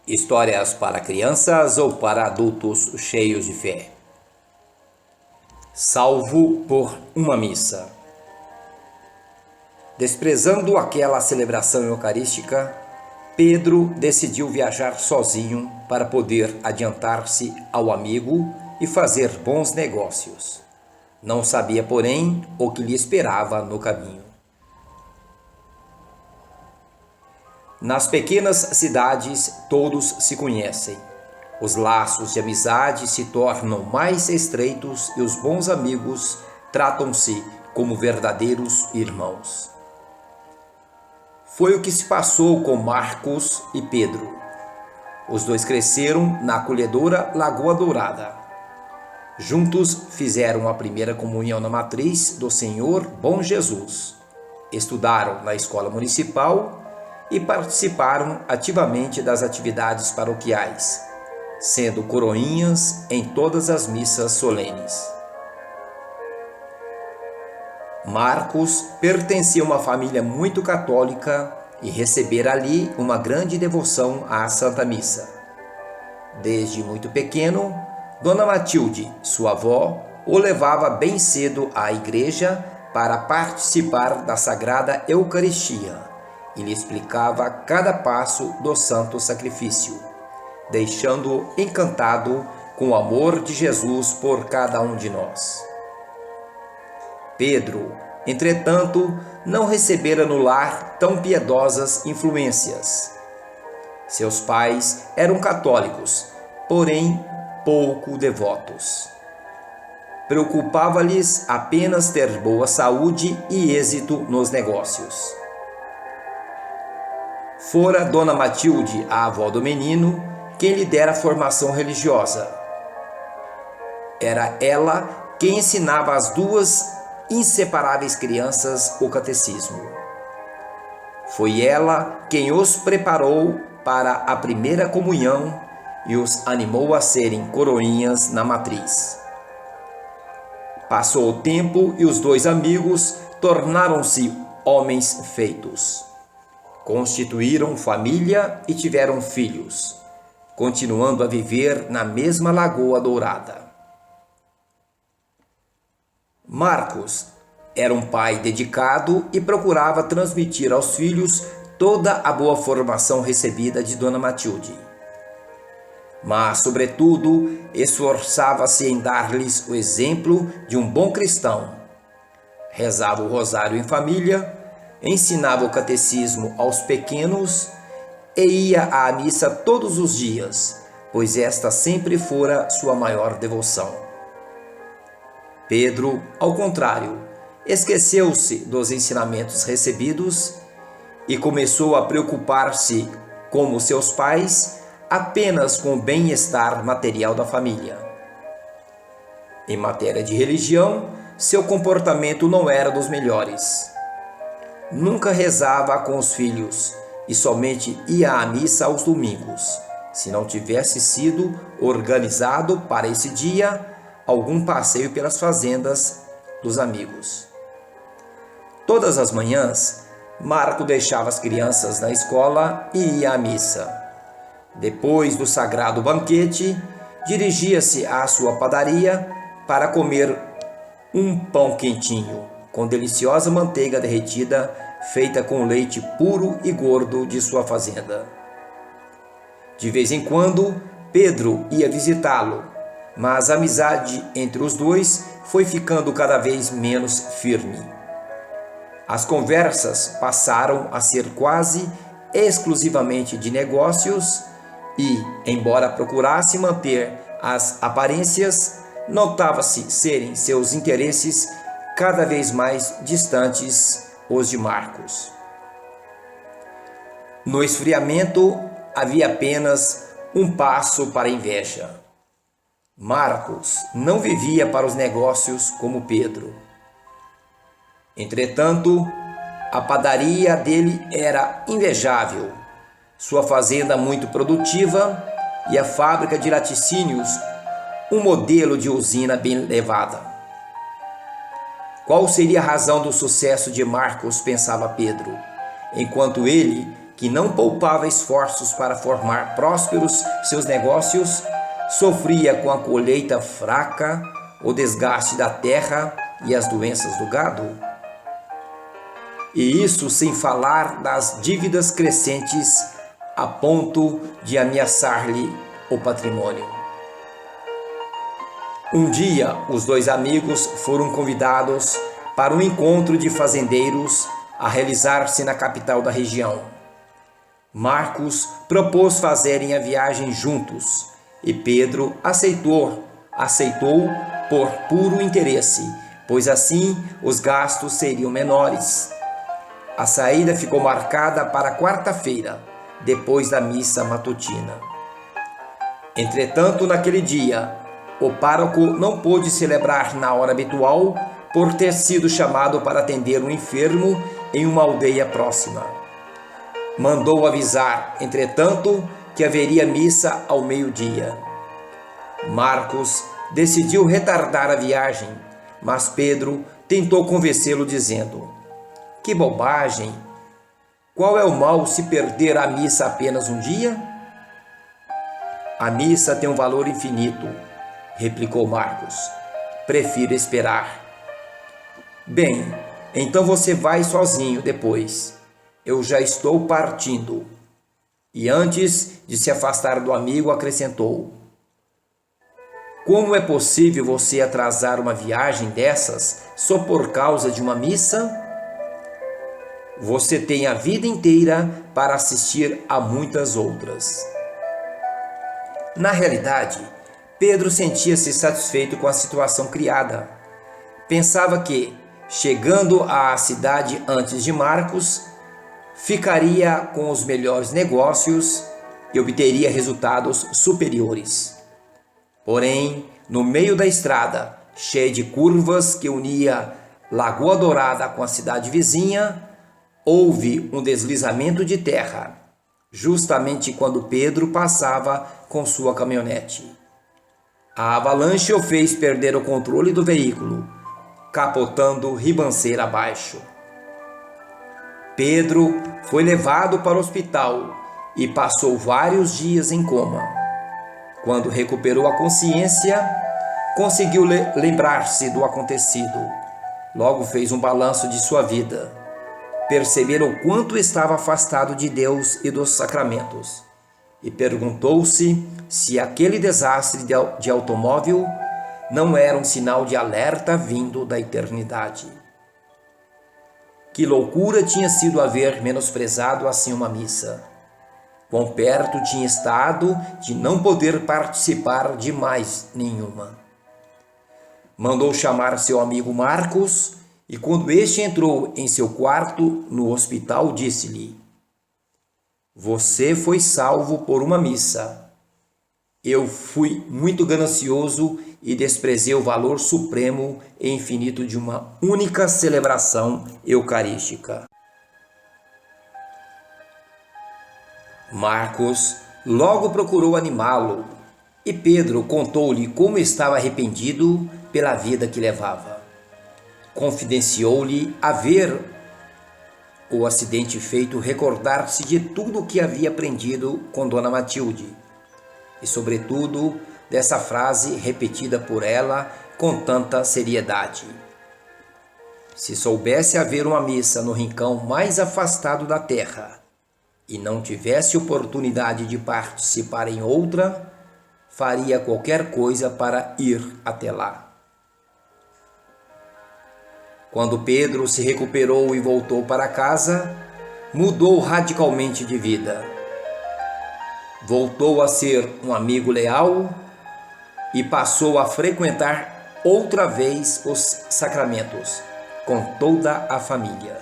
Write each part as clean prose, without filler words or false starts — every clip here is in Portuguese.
Histórias para crianças ou para adultos cheios de fé. Salvo por uma missa. Desprezando aquela celebração eucarística, Pedro decidiu viajar sozinho para poder adiantar-se ao amigo e fazer bons negócios. Não sabia, porém, o que lhe esperava no caminho. Nas pequenas cidades, todos se conhecem. Os laços de amizade se tornam mais estreitos e os bons amigos tratam-se como verdadeiros irmãos. Foi o que se passou com Marcos e Pedro. Os dois cresceram na acolhedora Lagoa Dourada. Juntos fizeram a primeira comunhão na matriz do Senhor Bom Jesus. Estudaram na escola municipal e participaram ativamente das atividades paroquiais, sendo coroinhas em todas as missas solenes. Marcos pertencia a uma família muito católica e recebera ali uma grande devoção à Santa Missa. Desde muito pequeno, Dona Matilde, sua avó, o levava bem cedo à igreja para participar da Sagrada Eucaristia e lhe explicava cada passo do santo sacrifício, deixando-o encantado com o amor de Jesus por cada um de nós. Pedro, entretanto, não recebera no lar tão piedosas influências. Seus pais eram católicos, porém pouco devotos. Preocupava-lhes apenas ter boa saúde e êxito nos negócios. Fora Dona Matilde, a avó do menino, quem lhe dera formação religiosa. Era ela quem ensinava às duas inseparáveis crianças o catecismo. Foi ela quem os preparou para a primeira comunhão e os animou a serem coroinhas na matriz. Passou o tempo e os dois amigos tornaram-se homens feitos. Constituíram família e tiveram filhos, continuando a viver na mesma Lagoa Dourada. Marcos era um pai dedicado e procurava transmitir aos filhos toda a boa formação recebida de Dona Matilde. Mas, sobretudo, esforçava-se em dar-lhes o exemplo de um bom cristão. Rezava o rosário em família, ensinava o catecismo aos pequenos e ia à missa todos os dias, pois esta sempre fora sua maior devoção. Pedro, ao contrário, esqueceu-se dos ensinamentos recebidos e começou a preocupar-se, como seus pais, apenas com o bem-estar material da família. Em matéria de religião, seu comportamento não era dos melhores. Nunca rezava com os filhos e somente ia à missa aos domingos, se não tivesse sido organizado para esse dia algum passeio pelas fazendas dos amigos. Todas as manhãs, Marco deixava as crianças na escola e ia à missa. Depois do sagrado banquete, dirigia-se à sua padaria para comer um pão quentinho, com deliciosa manteiga derretida, feita com leite puro e gordo de sua fazenda. De vez em quando, Pedro ia visitá-lo, mas a amizade entre os dois foi ficando cada vez menos firme. As conversas passaram a ser quase exclusivamente de negócios e, embora procurasse manter as aparências, notava-se serem seus interesses cada vez mais distantes os de Marcos. No esfriamento havia apenas um passo para a inveja. Marcos não vivia para os negócios como Pedro. Entretanto, a padaria dele era invejável, sua fazenda muito produtiva e a fábrica de laticínios um modelo de usina bem levada. Qual seria a razão do sucesso de Marcos, pensava Pedro, enquanto ele que não poupava esforços para formar prósperos seus negócios, sofria com a colheita fraca, o desgaste da terra e as doenças do gado. E isso sem falar das dívidas crescentes a ponto de ameaçar-lhe o patrimônio. Um dia, os dois amigos foram convidados para um encontro de fazendeiros a realizar-se na capital da região. Marcos propôs fazerem a viagem juntos e Pedro aceitou por puro interesse, pois assim os gastos seriam menores. A saída ficou marcada para quarta-feira, depois da missa matutina. Entretanto, naquele dia, o pároco não pôde celebrar na hora habitual por ter sido chamado para atender um enfermo em uma aldeia próxima. Mandou avisar, entretanto, que haveria missa ao meio-dia. Marcos decidiu retardar a viagem, mas Pedro tentou convencê-lo dizendo: "Que bobagem! Qual é o mal se perder a missa apenas um dia?" "A missa tem um valor infinito", replicou Marcos. "Prefiro esperar." "Bem, então você vai sozinho depois. Eu já estou partindo." E antes de se afastar do amigo, acrescentou: "Como é possível você atrasar uma viagem dessas só por causa de uma missa? Você tem a vida inteira para assistir a muitas outras." Na realidade, Pedro sentia-se satisfeito com a situação criada. Pensava que, chegando à cidade antes de Marcos, ficaria com os melhores negócios e obteria resultados superiores. Porém, no meio da estrada, cheia de curvas que unia Lagoa Dourada com a cidade vizinha, houve um deslizamento de terra, justamente quando Pedro passava com sua caminhonete. A avalanche o fez perder o controle do veículo, capotando ribanceira abaixo. Pedro foi levado para o hospital e passou vários dias em coma. Quando recuperou a consciência, conseguiu lembrar-se do acontecido. Logo fez um balanço de sua vida. Perceber o quanto estava afastado de Deus e dos sacramentos. E perguntou-se se aquele desastre de automóvel não era um sinal de alerta vindo da eternidade. Que loucura tinha sido haver menosprezado assim uma missa. Quão perto tinha estado de não poder participar de mais nenhuma. Mandou chamar seu amigo Marcos e quando este entrou em seu quarto no hospital, disse-lhe: "Você foi salvo por uma missa. Eu fui muito ganancioso e desprezei o valor supremo e infinito de uma única celebração eucarística." Marcos logo procurou animá-lo e Pedro contou-lhe como estava arrependido pela vida que levava. Confidenciou-lhe haver o acidente feito recordar-se de tudo o que havia aprendido com Dona Matilde e, sobretudo, dessa frase repetida por ela com tanta seriedade: "Se soubesse haver uma missa no rincão mais afastado da terra e não tivesse oportunidade de participar em outra, faria qualquer coisa para ir até lá." Quando Pedro se recuperou e voltou para casa, mudou radicalmente de vida. Voltou a ser um amigo leal e passou a frequentar outra vez os sacramentos com toda a família.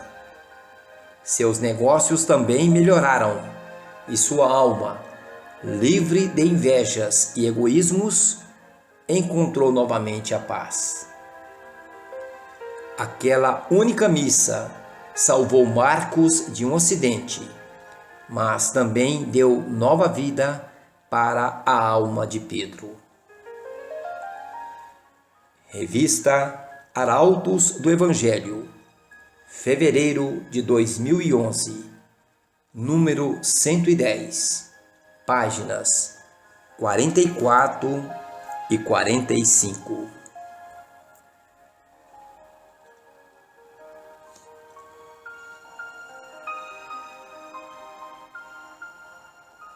Seus negócios também melhoraram e sua alma, livre de invejas e egoísmos, encontrou novamente a paz. Aquela única missa salvou Marcos de um acidente, mas também deu nova vida para a alma de Pedro. Revista Arautos do Evangelho, fevereiro de 2011, número 110, páginas 44 e 45.